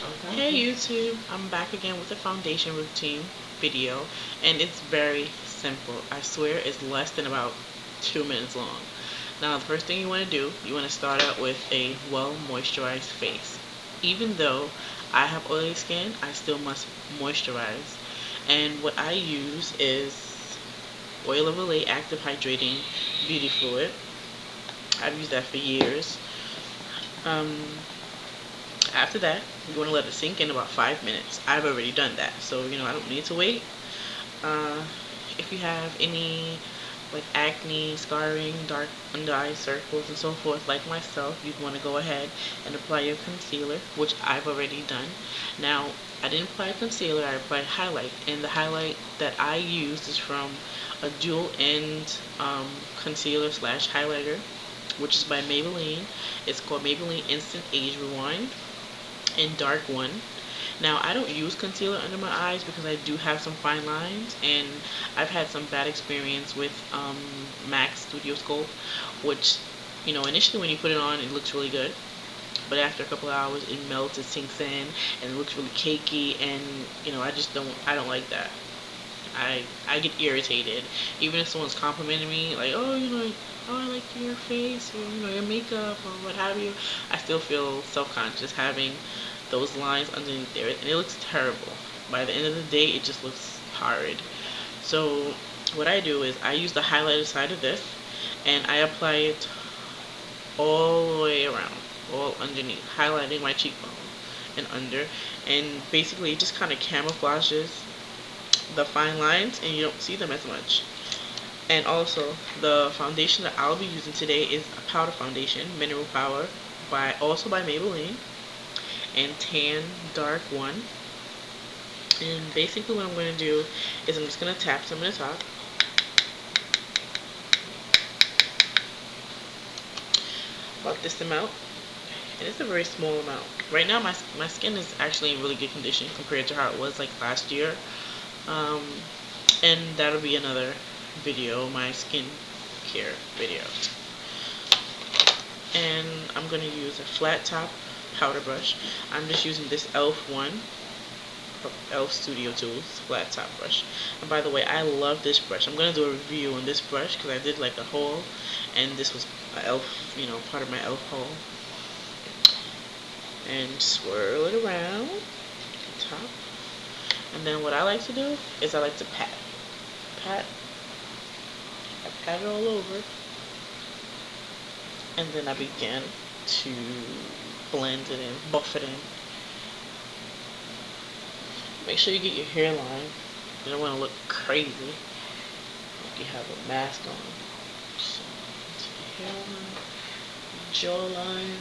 Hey YouTube, I'm back again with a foundation routine video, and it's very simple. I swear it's less than about 2 minutes long. Now the first thing you want to do, you want to start out with a well moisturized face. Even though I have oily skin, I still must moisturize. And what I use is Oil of Olay Active Hydrating Beauty Fluid. I've used that for years. After that, you want to let it sink in about 5 minutes. I've already done that, so I don't need to wait. If you have any like acne, scarring, dark under eye circles, and so forth, like myself, you'd want to go ahead and apply your concealer, which I've already done. Now, I didn't apply concealer, I applied highlight, and the highlight that I used is from a dual end concealer slash highlighter, which is by Maybelline. It's called Maybelline Instant Age Rewind in dark one. Now I don't use concealer under my eyes because I do have some fine lines, and I've had some bad experience with MAC Studio Scope, which initially when you put it on it looks really good, but after a couple of hours it melts, it sinks in, and it looks really cakey, and I don't like that. I get irritated even if someone's complimenting me like, oh, I like your face, or your makeup, or what have you. I still feel self-conscious having those lines underneath there, and it looks terrible. By the end of the day, it just looks horrid. So what I do is I use the highlighter side of this, and I apply it all the way around, all underneath, highlighting my cheekbone and under, and basically it just kind of camouflages the fine lines and you don't see them as much. And also, the foundation that I'll be using today is a powder foundation, Mineral Power, also by Maybelline, and Tan Dark One. And basically what I'm going to do is I'm just going to tap some in the top. About this amount. And it's a very small amount. Right now my skin is actually in really good condition compared to how it was like last year. And that'll be another video, my skin care video. And I'm going to use a flat top powder brush. I'm just using this e.l.f. one from e.l.f. Studio Tools flat top brush. And by the way, I love this brush. I'm going to do a review on this brush because I did like a haul, and this was a e.l.f., part of my e.l.f. haul. And swirl it around the top. And then what I like to do is I like to pat. I pat it all over, and then I begin to blend it in, buff it in. Make sure you get your hairline. You don't want to look crazy like you have a mask on. So, hairline, jawline.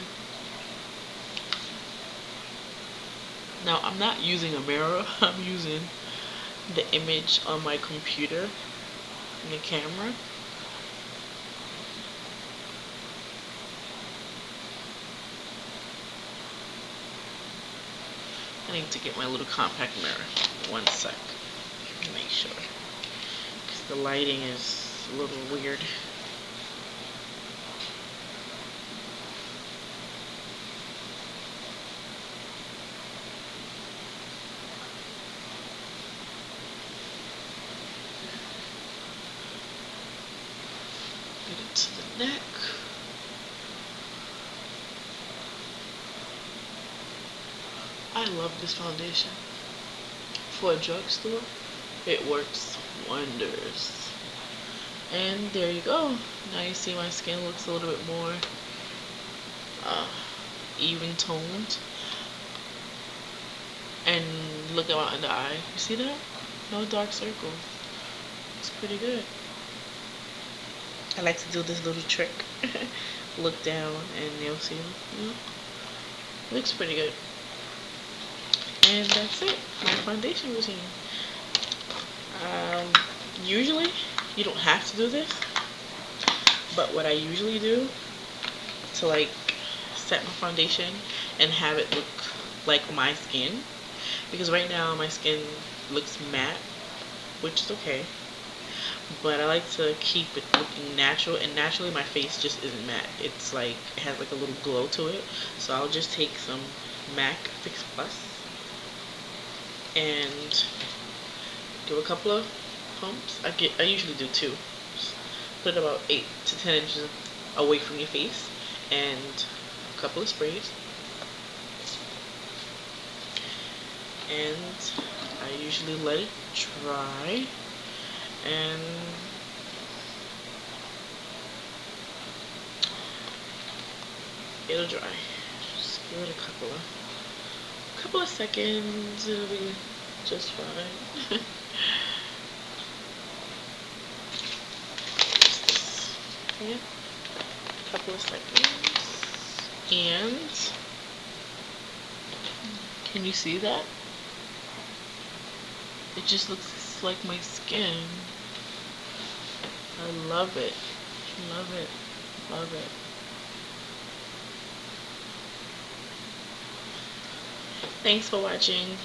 Now I'm not using a mirror. I'm using the image on my computer in the camera. I need to get my little compact mirror. One sec. Make sure. Because the lighting is a little weird. Get it to the neck. I love this foundation. For a drugstore, it works wonders. And there you go. Now you see my skin looks a little bit more even toned. And look at my under eye. You see that? No dark circles. It's pretty good. I like to do this little trick. Look down and you'll see, looks pretty good. And that's it, my foundation routine. Usually you don't have to do this, but what I usually do to like set my foundation and have it look like my skin, because right now my skin looks matte, which is okay, but I like to keep it looking natural, and naturally my face just isn't matte. It's like, it has like a little glow to it. So I'll just take some MAC Fix Plus and do a couple of pumps. I usually do two. Put it about 8 to 10 inches away from your face and a couple of sprays. And I usually let it dry, and it'll dry. Just give it a couple of seconds. It'll be just fine. Yeah, a couple of seconds. And can you see that? It just looks like my skin. I love it. Love it. Love it. Thanks for watching.